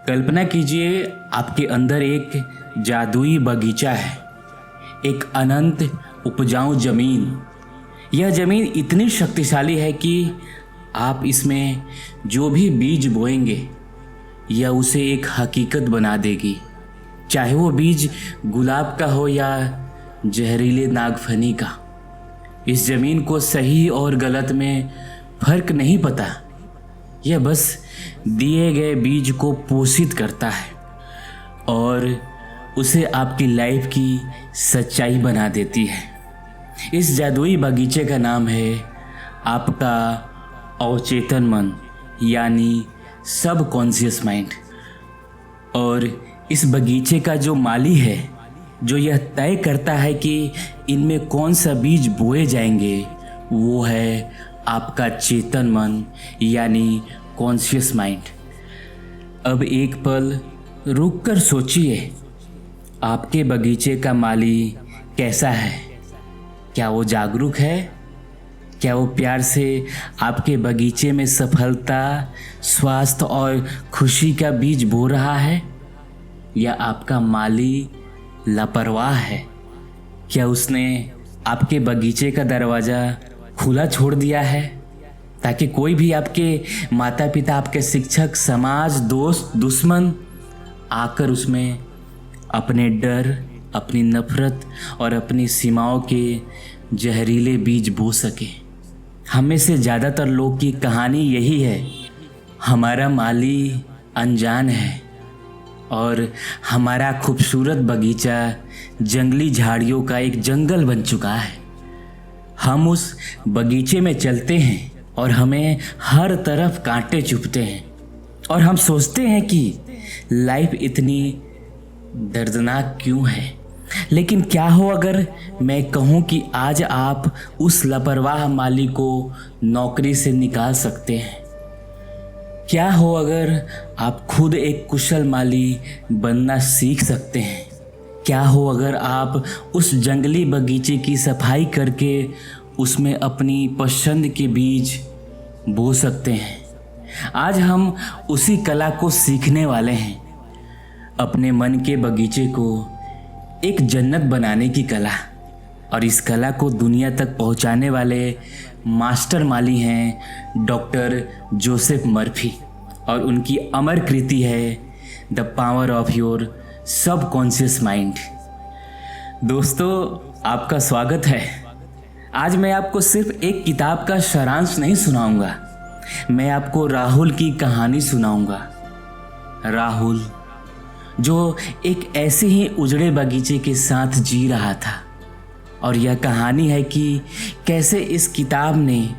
कल्पना कीजिए आपके अंदर एक जादुई बगीचा है, एक अनंत उपजाऊ जमीन। यह जमीन इतनी शक्तिशाली है कि आप इसमें जो भी बीज बोएंगे यह उसे एक हकीकत बना देगी। चाहे वो बीज गुलाब का हो या जहरीले नागफनी का। इस जमीन को सही और गलत में फर्क नहीं पता। यह बस दिए गए बीज को पोषित करता है और उसे आपकी लाइफ की सच्चाई बना देती है। इस जादुई बगीचे का नाम है आपका अवचेतन मन, यानी सबकॉन्शियस माइंड। और इस बगीचे का जो माली है, जो यह तय करता है कि इनमें कौन सा बीज बोए जाएंगे, वो है आपका चेतन मन, यानी कॉन्शियस माइंड। अब एक पल रुक कर सोचिए, आपके बगीचे का माली कैसा है? क्या वो जागरूक है? क्या वो प्यार से आपके बगीचे में सफलता, स्वास्थ्य और खुशी का बीज बो रहा है? या आपका माली लापरवाह है? क्या उसने आपके बगीचे का दरवाज़ा खुला छोड़ दिया है ताकि कोई भी, आपके माता पिता, आपके शिक्षक, समाज, दोस्त, दुश्मन आकर उसमें अपने डर, अपनी नफरत और अपनी सीमाओं के जहरीले बीज बो सके? हम में से ज़्यादातर लोग की कहानी यही है। हमारा माली अनजान है और हमारा खूबसूरत बगीचा जंगली झाड़ियों का एक जंगल बन चुका है। हम उस बगीचे में चलते हैं और हमें हर तरफ कांटे चुभते हैं और हम सोचते हैं कि लाइफ इतनी दर्दनाक क्यों है। लेकिन क्या हो अगर मैं कहूँ कि आज आप उस लापरवाह माली को नौकरी से निकाल सकते हैं? क्या हो अगर आप खुद एक कुशल माली बनना सीख सकते हैं? क्या हो अगर आप उस जंगली बगीचे की सफाई करके उसमें अपनी पसंद के बीज बो सकते हैं? आज हम उसी कला को सीखने वाले हैं, अपने मन के बगीचे को एक जन्नत बनाने की कला। और इस कला को दुनिया तक पहुंचाने वाले मास्टर माली हैं डॉक्टर जोसेफ मर्फी, और उनकी अमर कृति है the power of your subconscious mind. दोस्तों, आपका स्वागत है। आज मैं आपको सिर्फ एक किताब का सारांश नहीं सुनाऊंगा, मैं आपको राहुल की कहानी सुनाऊंगा। राहुल जो एक ऐसे ही उजड़े बगीचे के साथ जी रहा था, और यह कहानी है कि कैसे इस किताब ने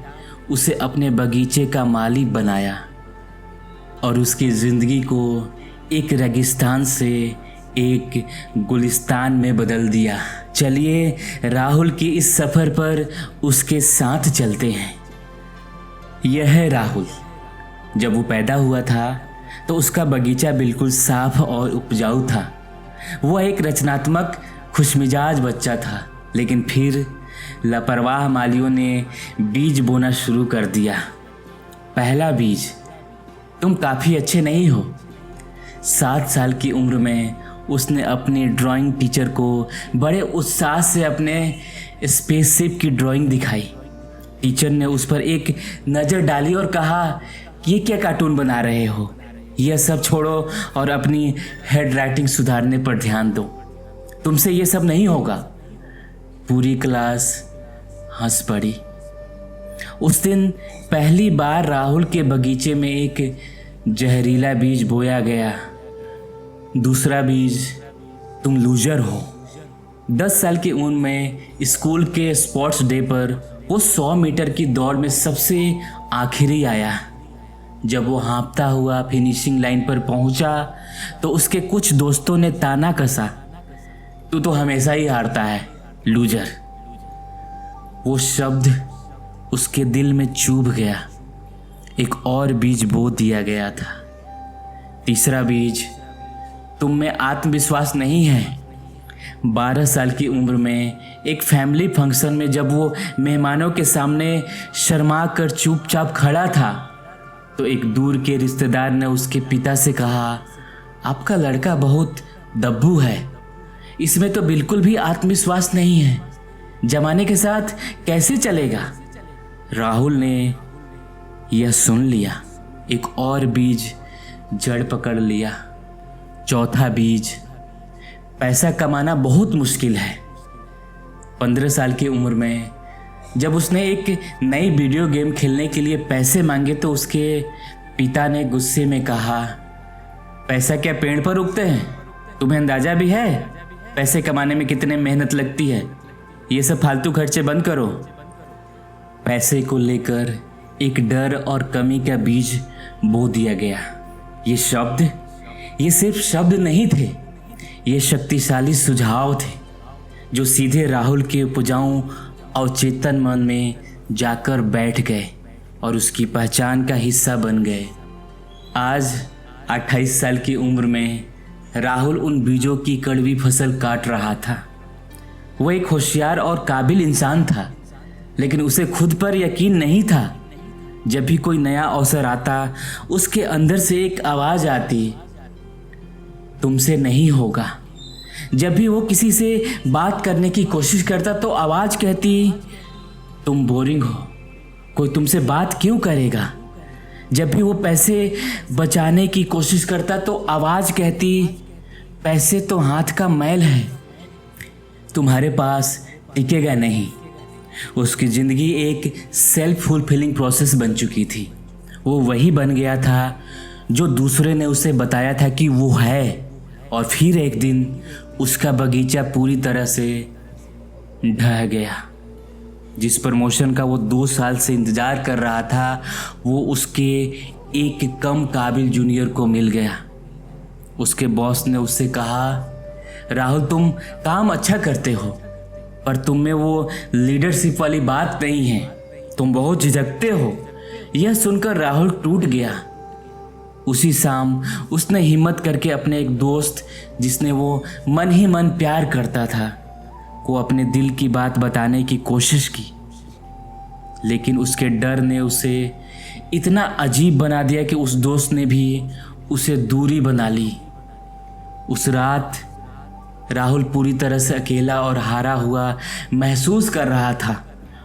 उसे अपने बगीचे का मालिक बनाया और उसकी ज़िंदगी को एक रेगिस्तान से एक गुलिस्तान में बदल दिया। चलिए राहुल की इस सफ़र पर उसके साथ चलते हैं। यह है राहुल। जब वो पैदा हुआ था तो उसका बगीचा बिल्कुल साफ और उपजाऊ था। वह एक रचनात्मक, खुशमिजाज बच्चा था। लेकिन फिर लापरवाह मालियों ने बीज बोना शुरू कर दिया। पहला बीज, तुम काफ़ी अच्छे नहीं हो। 7 साल की उम्र में उसने अपनी ड्राइंग टीचर को बड़े उत्साह से अपने स्पेसशिप की ड्राइंग दिखाई। टीचर ने उस पर एक नज़र डाली और कहा कि ये क्या कार्टून बना रहे हो, यह सब छोड़ो और अपनी हेड राइटिंग सुधारने पर ध्यान दो, तुमसे ये सब नहीं होगा। पूरी क्लास हंस पड़ी। उस दिन पहली बार राहुल के बगीचे में एक जहरीला बीज बोया गया। दूसरा बीज, तुम लूजर हो। 10 साल की उम्र में स्कूल के स्पोर्ट्स डे पर वो 100 मीटर की दौड़ में सबसे आखिरी आया। जब वो हाँफता हुआ फिनिशिंग लाइन पर पहुंचा तो उसके कुछ दोस्तों ने ताना कसा, तू तो हमेशा ही हारता है, लूजर। वो शब्द उसके दिल में चुभ गया। एक और बीज बो दिया गया था। तीसरा बीज, तुम में आत्मविश्वास नहीं है। 12 साल की उम्र में एक फैमिली फंक्शन में जब वो मेहमानों के सामने शर्मा कर चुपचाप खड़ा था तो एक दूर के रिश्तेदार ने उसके पिता से कहा, आपका लड़का बहुत दब्बू है, इसमें तो बिल्कुल भी आत्मविश्वास नहीं है, जमाने के साथ कैसे चलेगा। राहुल ने यह सुन लिया। एक और बीज जड़ पकड़ लिया। चौथा बीज, पैसा कमाना बहुत मुश्किल है। 15 साल की उम्र में जब उसने एक नई वीडियो गेम खेलने के लिए पैसे मांगे तो उसके पिता ने गुस्से में कहा, पैसा क्या पेड़ पर उगते हैं? तुम्हें अंदाजा भी है पैसे कमाने में कितने मेहनत लगती है? ये सब फालतू खर्चे बंद करो। पैसे को लेकर एक डर और कमी का बीज बो दिया गया। ये सिर्फ शब्द नहीं थे, ये शक्तिशाली सुझाव थे जो सीधे राहुल के उपजाऊ अवचेतन मन में जाकर बैठ गए और उसकी पहचान का हिस्सा बन गए। आज 28 साल की उम्र में राहुल उन बीजों की कड़वी फसल काट रहा था। वो एक होशियार और काबिल इंसान था, लेकिन उसे खुद पर यकीन नहीं था। जब भी कोई नया अवसर आता, उसके अंदर से एक आवाज आती, तुमसे नहीं होगा। जब भी वो किसी से बात करने की कोशिश करता तो आवाज कहती, तुम बोरिंग हो, कोई तुमसे बात क्यों करेगा। जब भी वो पैसे बचाने की कोशिश करता तो आवाज कहती, पैसे तो हाथ का मैल है, तुम्हारे पास टिकेगा नहीं। उसकी जिंदगी एक सेल्फ फुलफिलिंग प्रोसेस बन चुकी थी। वो वही बन गया था जो दूसरे ने उसे बताया था कि वो है। और फिर एक दिन उसका बगीचा पूरी तरह से ढह गया। जिस प्रमोशन का वो 2 साल से इंतजार कर रहा था, वो उसके एक कम काबिल जूनियर को मिल गया। उसके बॉस ने उससे कहा, राहुल तुम काम अच्छा करते हो, पर तुम में वो लीडरशिप वाली बात नहीं है, तुम बहुत झिझकते हो। यह सुनकर राहुल टूट गया। उसी शाम उसने हिम्मत करके अपने एक दोस्त, जिसने वो मन ही मन प्यार करता था, को अपने दिल की बात बताने की कोशिश की। लेकिन उसके डर ने उसे इतना अजीब बना दिया कि उस दोस्त ने भी उसे दूरी बना ली। उस रात राहुल पूरी तरह से अकेला और हारा हुआ महसूस कर रहा था।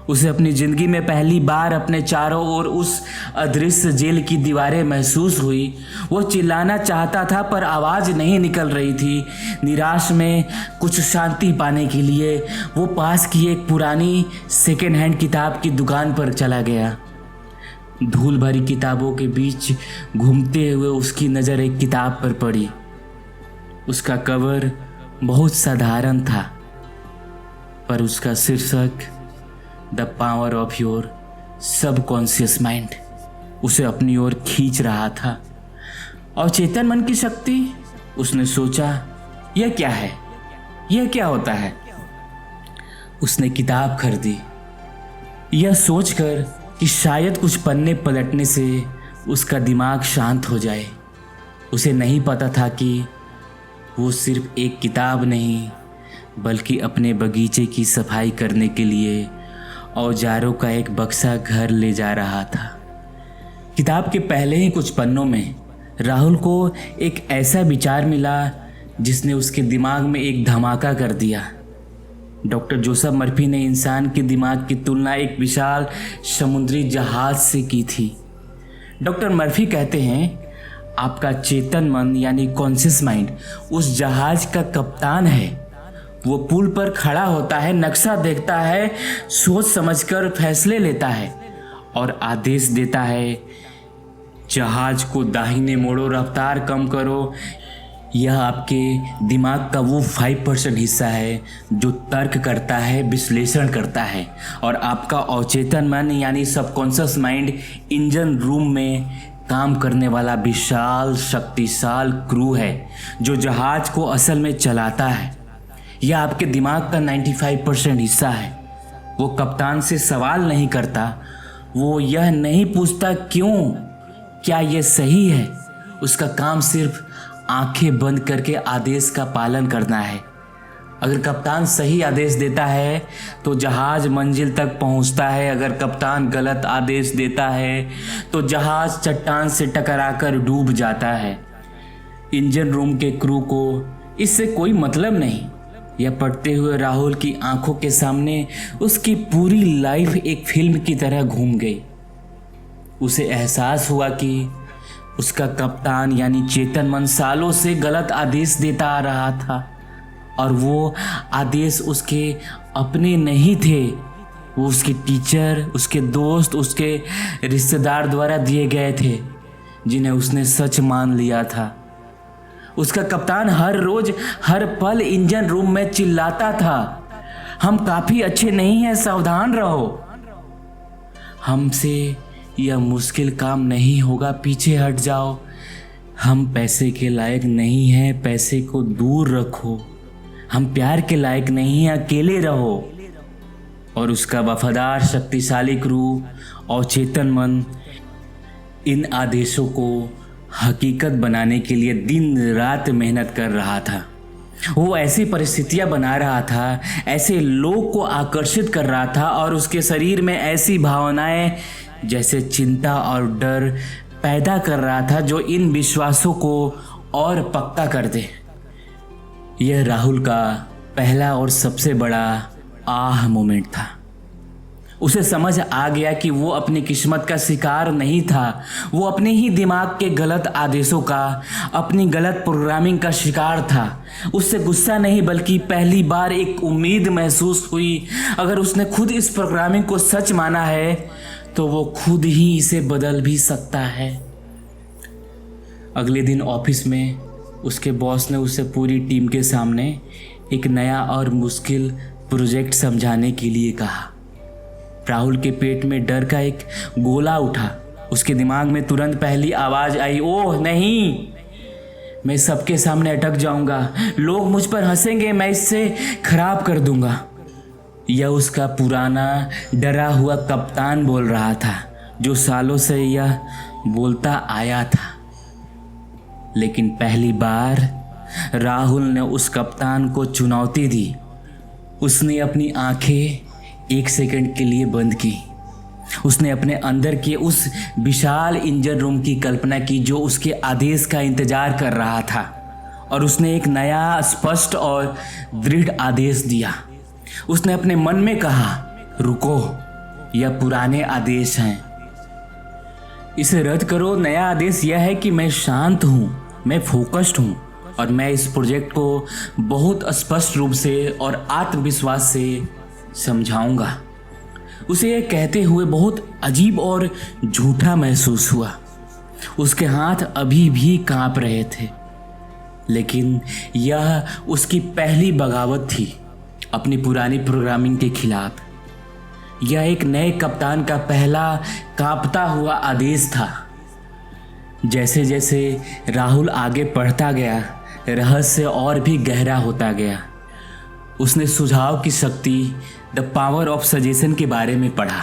उसे अपनी ज़िंदगी में पहली बार अपने चारों ओर उस अदृश्य जेल की दीवारें महसूस हुई। वो चिल्लाना चाहता था पर आवाज़ नहीं निकल रही थी। निराश में कुछ शांति पाने के लिए वो पास की एक पुरानी सेकेंड हैंड किताब की दुकान पर चला गया। धूल भरी किताबों के बीच घूमते हुए उसकी नज़र एक किताब पर पड़ी। उसका कवर बहुत साधारण था, पर उसका शीर्षक the power of your subconscious mind उसे अपनी ओर खींच रहा था। और चेतन मन की शक्ति, उसने सोचा, यह क्या है, यह क्या होता है। उसने किताब खरीदी, यह सोचकर कि शायद कुछ पन्ने पलटने से उसका दिमाग शांत हो जाए। उसे नहीं पता था कि वो सिर्फ एक किताब नहीं, बल्कि अपने बगीचे की सफाई करने के लिए औजारों का एक बक्सा घर ले जा रहा था। किताब के पहले ही कुछ पन्नों में राहुल को एक ऐसा विचार मिला जिसने उसके दिमाग में एक धमाका कर दिया। डॉक्टर जोसेफ मर्फी ने इंसान के दिमाग की तुलना एक विशाल समुद्री जहाज से की थी। डॉक्टर मर्फी कहते हैं, आपका चेतन मन यानी कॉन्शियस माइंड उस जहाज का कप्तान है। वो पुल पर खड़ा होता है, नक्शा देखता है, सोच समझकर फैसले लेता है और आदेश देता है, जहाज को दाहिने मोड़ो, रफ्तार कम करो। यह आपके दिमाग का वो 5% हिस्सा है जो तर्क करता है, विश्लेषण करता है, और आपका अवचेतन मन यानी सबकॉन्शियस माइंड इंजन रूम में काम करने वाला विशाल शक्तिशाली क्रू है जो जहाज को असल में चलाता है। यह आपके दिमाग का 95% हिस्सा है। वो कप्तान से सवाल नहीं करता, वो यह नहीं पूछता क्यों, क्या यह सही है। उसका काम सिर्फ आंखें बंद करके आदेश का पालन करना है। अगर कप्तान सही आदेश देता है तो जहाज मंजिल तक पहुंचता है, अगर कप्तान गलत आदेश देता है तो जहाज चट्टान से टकराकर डूब जाता है। इंजन रूम के क्रू को इससे कोई मतलब नहीं। यह पढ़ते हुए राहुल की आंखों के सामने उसकी पूरी लाइफ एक फिल्म की तरह घूम गई। उसे एहसास हुआ कि उसका कप्तान यानी चेतन मन सालों से गलत आदेश देता आ रहा था और वो आदेश उसके अपने नहीं थे, वो उसके टीचर, उसके दोस्त, उसके रिश्तेदार द्वारा दिए गए थे जिन्हें उसने सच मान लिया था। उसका कप्तान हर रोज हर पल इंजन रूम में चिल्लाता था, हम काफी अच्छे नहीं हैं, सावधान रहो, हमसे यह मुश्किल काम नहीं होगा, पीछे हट जाओ, हम पैसे के लायक नहीं हैं, पैसे को दूर रखो, हम प्यार के लायक नहीं हैं, अकेले रहो। और उसका वफादार शक्तिशाली क्रू और चेतन मन इन आदेशों को हकीकत बनाने के लिए दिन रात मेहनत कर रहा था। वो ऐसी परिस्थितियां बना रहा था, ऐसे लोग को आकर्षित कर रहा था और उसके शरीर में ऐसी भावनाएं जैसे चिंता और डर पैदा कर रहा था जो इन विश्वासों को और पक्का कर दे। यह राहुल का पहला और सबसे बड़ा आह मोमेंट था। उसे समझ आ गया कि वो अपनी किस्मत का शिकार नहीं था, वो अपने ही दिमाग के गलत आदेशों का, अपनी गलत प्रोग्रामिंग का शिकार था। उससे गुस्सा नहीं बल्कि पहली बार एक उम्मीद महसूस हुई, अगर उसने खुद इस प्रोग्रामिंग को सच माना है तो वो खुद ही इसे बदल भी सकता है। अगले दिन ऑफिस में उसके बॉस ने उसे पूरी टीम के सामने एक नया और मुश्किल प्रोजेक्ट समझाने के लिए कहा। राहुल के पेट में डर का एक गोला उठा। उसके दिमाग में तुरंत पहली आवाज आई, ओह नहीं, मैं सबके सामने अटक जाऊंगा, लोग मुझ पर हंसेंगे, मैं इससे खराब कर दूंगा। यह उसका पुराना डरा हुआ कप्तान बोल रहा था जो सालों से यह बोलता आया था। लेकिन पहली बार राहुल ने उस कप्तान को चुनौती दी। उसने अपनी आंखें एक सेकंड के लिए बंद की। उसने अपने अंदर के उस विशाल इंजन रूम की कल्पना की जो उसके आदेश का इंतजार कर रहा था और उसने एक नया स्पष्ट और दृढ़ आदेश दिया। उसने अपने मन में कहा, रुको, यह पुराने आदेश हैं, इसे रद्द करो। नया आदेश यह है कि मैं शांत हूँ, मैं फोकस्ड हूँ और मैं इस प्रोजेक्ट को बहुत स्पष्ट रूप से और आत्मविश्वास से समझाऊंगा। उसे यह कहते हुए बहुत अजीब और झूठा महसूस हुआ। उसके हाथ अभी भी कांप रहे थे, लेकिन यह उसकी पहली बगावत थी अपनी पुरानी प्रोग्रामिंग के खिलाफ। यह एक नए कप्तान का पहला कांपता हुआ आदेश था। जैसे जैसे राहुल आगे बढ़ता गया, रहस्य और भी गहरा होता गया। उसने सुझाव की शक्ति, द पावर ऑफ सजेशन के बारे में पढ़ा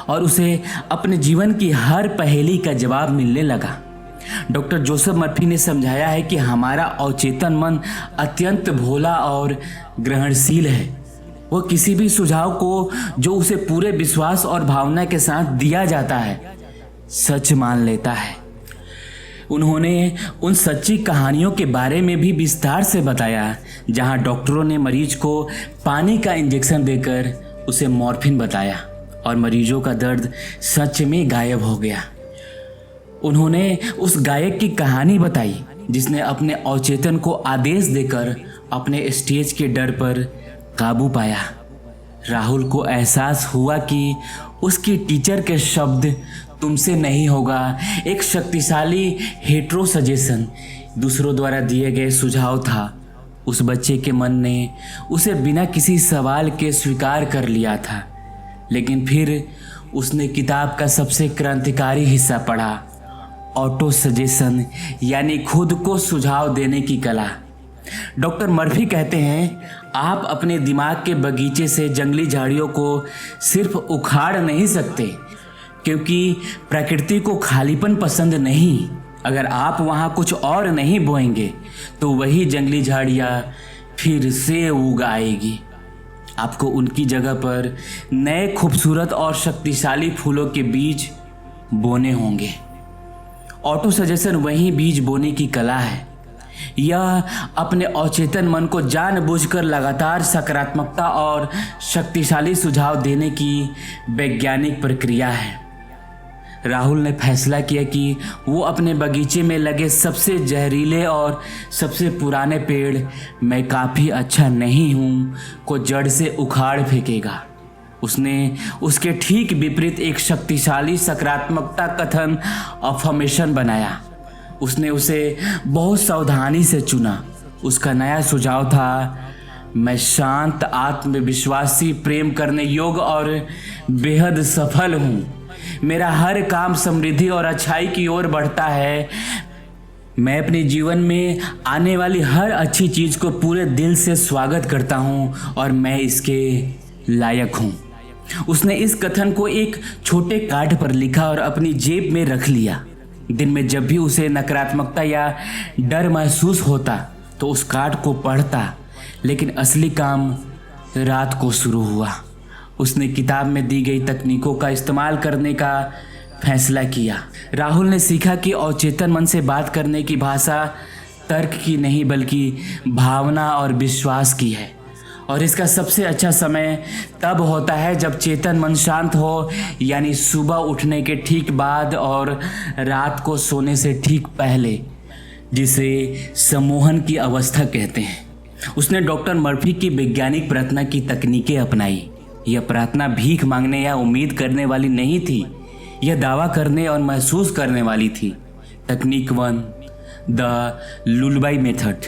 और उसे अपने जीवन की हर पहेली का जवाब मिलने लगा। डॉक्टर जोसेफ मर्फी ने समझाया है कि हमारा अवचेतन मन अत्यंत भोला और ग्रहणशील है। वह किसी भी सुझाव को जो उसे पूरे विश्वास और भावना के साथ दिया जाता है सच मान लेता है। उन्होंने उन सच्ची कहानियों के बारे में भी विस्तार से बताया जहां डॉक्टरों ने मरीज को पानी का इंजेक्शन देकर उसे मॉर्फिन बताया और मरीजों का दर्द सच में गायब हो गया। उन्होंने उस गायक की कहानी बताई जिसने अपने अवचेतन को आदेश देकर अपने स्टेज के डर पर काबू पाया। राहुल को एहसास हुआ कि उसकी टीचर के शब्द तुमसे नहीं होगा एक शक्तिशाली हेट्रो सजेशन, दूसरों द्वारा दिए गए सुझाव था। उस बच्चे के मन ने उसे बिना किसी सवाल के स्वीकार कर लिया था। लेकिन फिर उसने किताब का सबसे क्रांतिकारी हिस्सा पढ़ा, ऑटो सजेशन, यानी खुद को सुझाव देने की कला। डॉक्टर मर्फी कहते हैं, आप अपने दिमाग के बगीचे से जंगली झाड़ियों को सिर्फ उखाड़ नहीं सकते, क्योंकि प्रकृति को खालीपन पसंद नहीं। अगर आप वहाँ कुछ और नहीं बोएंगे तो वही जंगली झाड़ियाँ फिर से उग आएगी। आपको उनकी जगह पर नए खूबसूरत और शक्तिशाली फूलों के बीज बोने होंगे। ऑटो सजेशन वही बीज बोने की कला है। यह अपने अचेतन मन को जानबूझकर लगातार सकारात्मकता और शक्तिशाली सुझाव देने की वैज्ञानिक प्रक्रिया है। राहुल ने फैसला किया कि वो अपने बगीचे में लगे सबसे जहरीले और सबसे पुराने पेड़ मैं काफ़ी अच्छा नहीं हूँ को जड़ से उखाड़ फेंकेगा। उसने उसके ठीक विपरीत एक शक्तिशाली सकारात्मकता कथन अफर्मेशन बनाया। उसने उसे बहुत सावधानी से चुना। उसका नया सुझाव था, मैं शांत, आत्मविश्वासी, प्रेम करने योग्य और बेहद सफल हूँ। मेरा हर काम समृद्धि और अच्छाई की ओर बढ़ता है। मैं अपने जीवन में आने वाली हर अच्छी चीज़ को पूरे दिल से स्वागत करता हूँ और मैं इसके लायक हूँ। उसने इस कथन को एक छोटे कार्ड पर लिखा और अपनी जेब में रख लिया। दिन में जब भी उसे नकारात्मकता या डर महसूस होता तो उस कार्ड को पढ़ता, लेकिन असली काम रात को शुरू हुआ। उसने किताब में दी गई तकनीकों का इस्तेमाल करने का फैसला किया। राहुल ने सीखा कि अवचेतन मन से बात करने की भाषा तर्क की नहीं बल्कि भावना और विश्वास की है, और इसका सबसे अच्छा समय तब होता है जब चेतन मन शांत हो, यानी सुबह उठने के ठीक बाद और रात को सोने से ठीक पहले, जिसे सम्मोहन की अवस्था कहते हैं। उसने डॉक्टर मर्फी की वैज्ञानिक प्रार्थना की तकनीकें अपनाई। यह प्रार्थना भीख मांगने या उम्मीद करने वाली नहीं थी, यह दावा करने और महसूस करने वाली थी। तकनीक 1, द लुलबाई मेथड।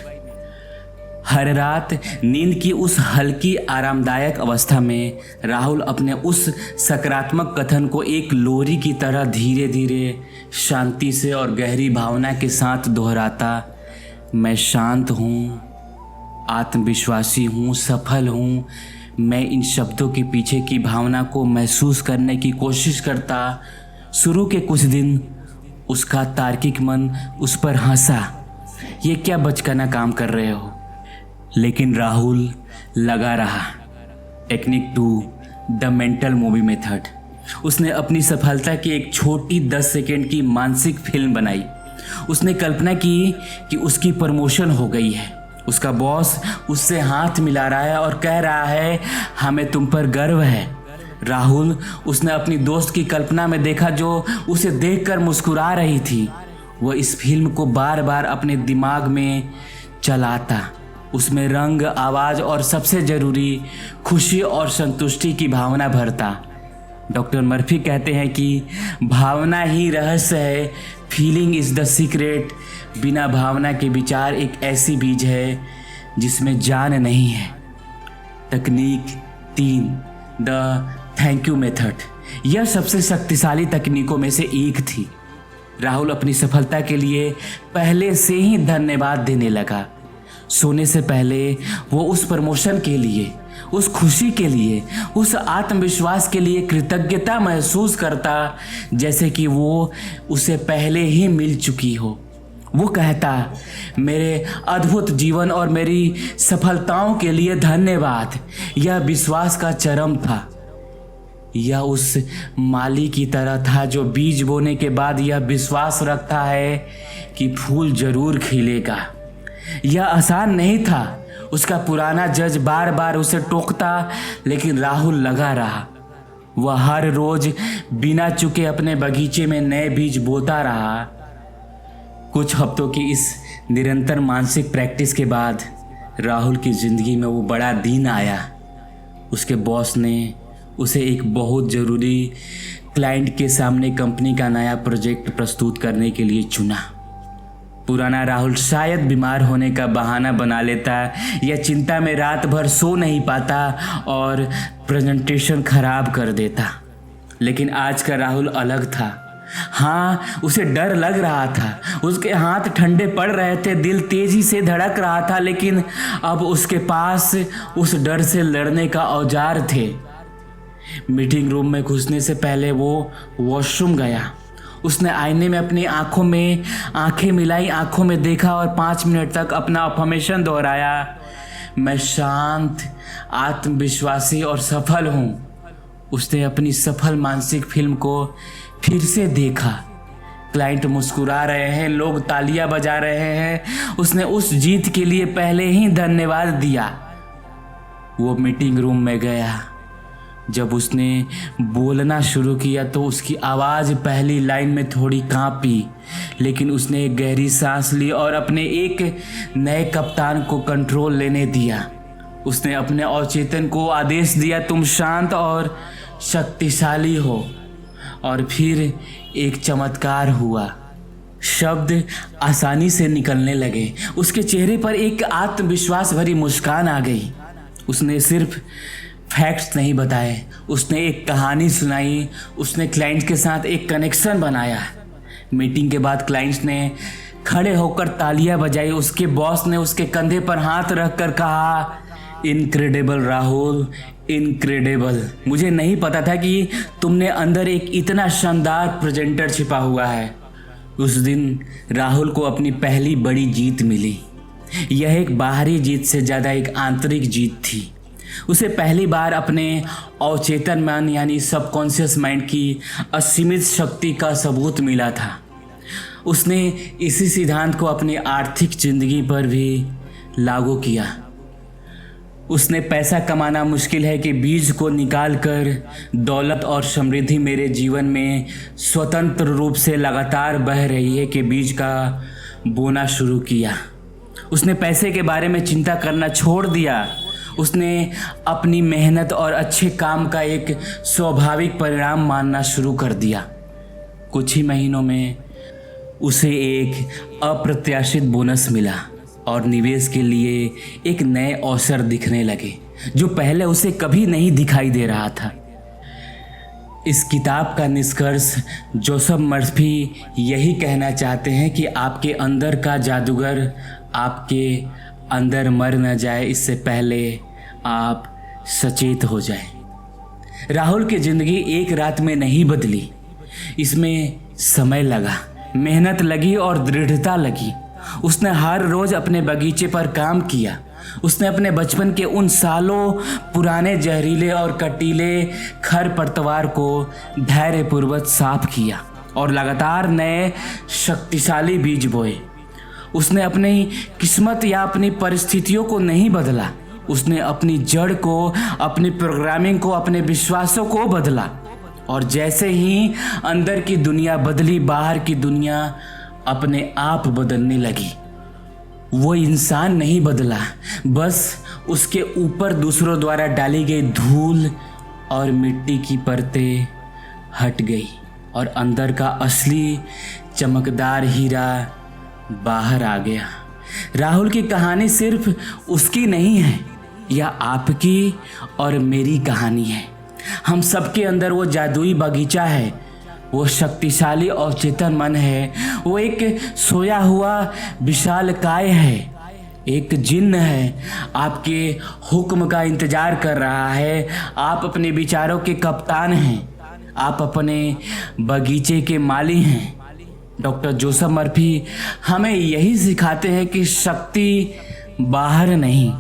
हर रात नींद की उस हल्की आरामदायक अवस्था में राहुल अपने उस सकारात्मक कथन को एक लोरी की तरह धीरे धीरे, शांति से और गहरी भावना के साथ दोहराता। मैं शांत हूँ, आत्मविश्वासी हूँ, सफल हूँ। मैं इन शब्दों के पीछे की भावना को महसूस करने की कोशिश करता। शुरू के कुछ दिन उसका तार्किक मन उस पर हंसा, ये क्या बचकाना काम कर रहे हो, लेकिन राहुल लगा रहा। Technique 2, the mental movie method. उसने अपनी सफलता की एक छोटी 10 सेकेंड की मानसिक फिल्म बनाई। उसने कल्पना की कि उसकी प्रमोशन हो गई है, उसका बॉस उससे हाथ मिला रहा है और कह रहा है, हमें तुम पर गर्व है। राहुल उसने अपनी दोस्त की कल्पना में देखा जो उसे देखकर मुस्कुरा रही थी। वह इस फिल्म को बार बार अपने दिमाग में चलाता, उसमें रंग, आवाज़ और सबसे ज़रूरी खुशी और संतुष्टि की भावना भरता। डॉक्टर मर्फी कहते हैं कि भावना ही रहस्य है, फीलिंग इज़ द सीक्रेट। बिना भावना के विचार एक ऐसी बीज है जिसमें जान नहीं है। तकनीक 3, द थैंक यू मेथड। यह सबसे शक्तिशाली तकनीकों में से एक थी। राहुल अपनी सफलता के लिए पहले से ही धन्यवाद देने लगा। सोने से पहले वो उस प्रमोशन के लिए, उस खुशी के लिए, उस आत्मविश्वास के लिए कृतज्ञता महसूस करता जैसे कि वो उसे पहले ही मिल चुकी हो। वो कहता, मेरे अद्भुत जीवन और मेरी सफलताओं के लिए धन्यवाद। यह विश्वास का चरम था। यह उस माली की तरह था जो बीज बोने के बाद यह विश्वास रखता है कि फूल जरूर खिलेगा। यह आसान नहीं था। उसका पुराना जज बार बार उसे टोकता, लेकिन राहुल लगा रहा। वह हर रोज बिना चुके अपने बगीचे में नए बीज बोता रहा। कुछ हफ्तों की इस निरंतर मानसिक प्रैक्टिस के बाद राहुल की ज़िंदगी में वो बड़ा दिन आया। उसके बॉस ने उसे एक बहुत ज़रूरी क्लाइंट के सामने कंपनी का नया प्रोजेक्ट प्रस्तुत करने के लिए चुना। पुराना राहुल शायद बीमार होने का बहाना बना लेता या चिंता में रात भर सो नहीं पाता और प्रेजेंटेशन खराब कर देता, लेकिन आज का राहुल अलग था। हाँ, उसे डर लग रहा था, उसके हाथ ठंडे पड़ रहे थे, दिल तेजी से धड़क रहा था, लेकिन अब उसके पास उस डर से लड़ने का औजार थे। मीटिंग रूम में घुसने से पहले वो वॉशरूम गया। उसने आईने में अपनी आंखें मिलाई, आंखों में देखा और 5 मिनट तक अपना अफर्मेशन दोहराया, मैं शांत, आत्मविश्वासी और सफल हूँ। उसने अपनी सफल मानसिक फिल्म को फिर से देखा। क्लाइंट मुस्कुरा रहे हैं, लोग तालियां बजा रहे हैं। उसने उस जीत के लिए पहले ही धन्यवाद दिया। वो मीटिंग रूम में गया। जब उसने बोलना शुरू किया तो उसकी आवाज़ पहली लाइन में थोड़ी कांपी, लेकिन उसने एक गहरी सांस ली और अपने एक नए कप्तान को कंट्रोल लेने दिया। उसने अपने अवचेतन को आदेश दिया, तुम शांत और शक्तिशाली हो। और फिर एक चमत्कार हुआ। शब्द आसानी से निकलने लगे। उसके चेहरे पर एक आत्मविश्वास भरी मुस्कान आ गई। उसने सिर्फ फैक्ट्स नहीं बताए, उसने एक कहानी सुनाई। उसने क्लाइंट के साथ एक कनेक्शन बनाया। मीटिंग के बाद क्लाइंट्स ने खड़े होकर तालियां बजाई। उसके बॉस ने उसके कंधे पर हाथ रखकर कहा, इनक्रेडिबल राहुल, इनक्रेडिबल। मुझे नहीं पता था कि तुमने अंदर एक इतना शानदार प्रेजेंटर छिपा हुआ है। उस दिन राहुल को अपनी पहली बड़ी जीत मिली। यह एक बाहरी जीत से ज़्यादा एक आंतरिक जीत थी। उसे पहली बार अपने अवचेतन मन यानी सबकॉन्शियस माइंड की असीमित शक्ति का सबूत मिला था। उसने इसी सिद्धांत को अपनी आर्थिक जिंदगी पर भी लागू किया। उसने पैसा कमाना मुश्किल है कि बीज को निकालकर दौलत और समृद्धि मेरे जीवन में स्वतंत्र रूप से लगातार बह रही है कि बीज का बोना शुरू किया। उसने पैसे के बारे में चिंता करना छोड़ दिया। उसने अपनी मेहनत और अच्छे काम का एक स्वाभाविक परिणाम मानना शुरू कर दिया। कुछ ही महीनों में उसे एक अप्रत्याशित बोनस मिला और निवेश के लिए एक नए अवसर दिखने लगे जो पहले उसे कभी नहीं दिखाई दे रहा था। इस किताब का निष्कर्ष जोसेफ मर्फी यही कहना चाहते हैं कि आपके अंदर का जादूगर आपके अंदर मर न जाए, इससे पहले आप सचेत हो जाए। राहुल की ज़िंदगी एक रात में नहीं बदली। इसमें समय लगा, मेहनत लगी और दृढ़ता लगी। उसने हर रोज़ अपने बगीचे पर काम किया। उसने अपने बचपन के उन सालों पुराने जहरीले और कटीले खरपतवार को धैर्यपूर्वक साफ किया और लगातार नए शक्तिशाली बीज बोए। उसने अपनी किस्मत या अपनी परिस्थितियों को नहीं बदला। उसने अपनी जड़ को, अपनी प्रोग्रामिंग को, अपने विश्वासों को बदला। और जैसे ही अंदर की दुनिया बदली, बाहर की दुनिया अपने आप बदलने लगी। वो इंसान नहीं बदला, बस उसके ऊपर दूसरों द्वारा डाली गई धूल और मिट्टी की परतें हट गई और अंदर का असली चमकदार हीरा बाहर आ गया। राहुल की कहानी सिर्फ उसकी नहीं है, यह आपकी और मेरी कहानी है। हम सबके अंदर वो जादुई बगीचा है, वो शक्तिशाली और चेतन मन है, वो एक सोया हुआ विशालकाय है, एक जिन्न है, आपके हुक्म का इंतजार कर रहा है। आप अपने विचारों के कप्तान हैं, आप अपने बगीचे के माली हैं। डॉक्टर जोसेफ मर्फी हमें यही सिखाते हैं कि शक्ति बाहर नहीं,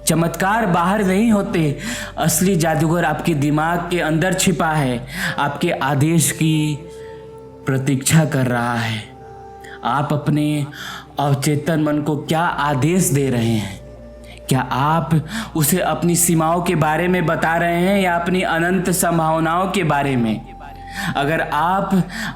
चमत्कार बाहर नहीं होते। असली जादूगर आपके दिमाग के अंदर छिपा है, आपके आदेश की प्रतीक्षा कर रहा है। आप अपने अवचेतन मन को क्या आदेश दे रहे हैं? क्या आप उसे अपनी सीमाओं के बारे में बता रहे हैं या अपनी अनंत संभावनाओं के बारे में? अगर आप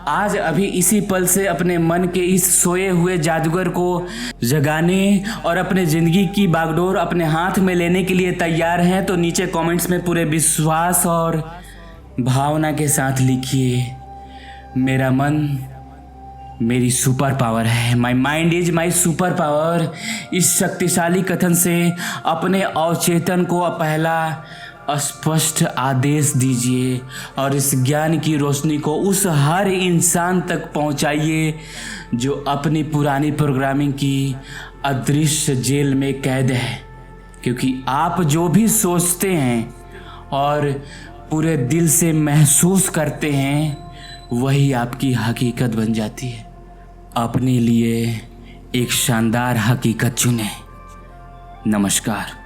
आज अभी इसी पल से अपने मन के इस सोए हुए जादूगर को जगाने और अपने ज़िंदगी की बागडोर अपने हाथ में लेने के लिए तैयार हैं तो नीचे कमेंट्स में पूरे विश्वास और भावना के साथ लिखिए, मेरा मन मेरी सुपर पावर है, my mind is my super power. इस शक्तिशाली कथन से अपने अवचेतन को पहला स्पष्ट आदेश दीजिए और इस ज्ञान की रोशनी को उस हर इंसान तक पहुंचाइए जो अपनी पुरानी प्रोग्रामिंग की अदृश्य जेल में कैद है। क्योंकि आप जो भी सोचते हैं और पूरे दिल से महसूस करते हैं वही आपकी हकीकत बन जाती है। अपने लिए एक शानदार हकीकत चुनें। नमस्कार।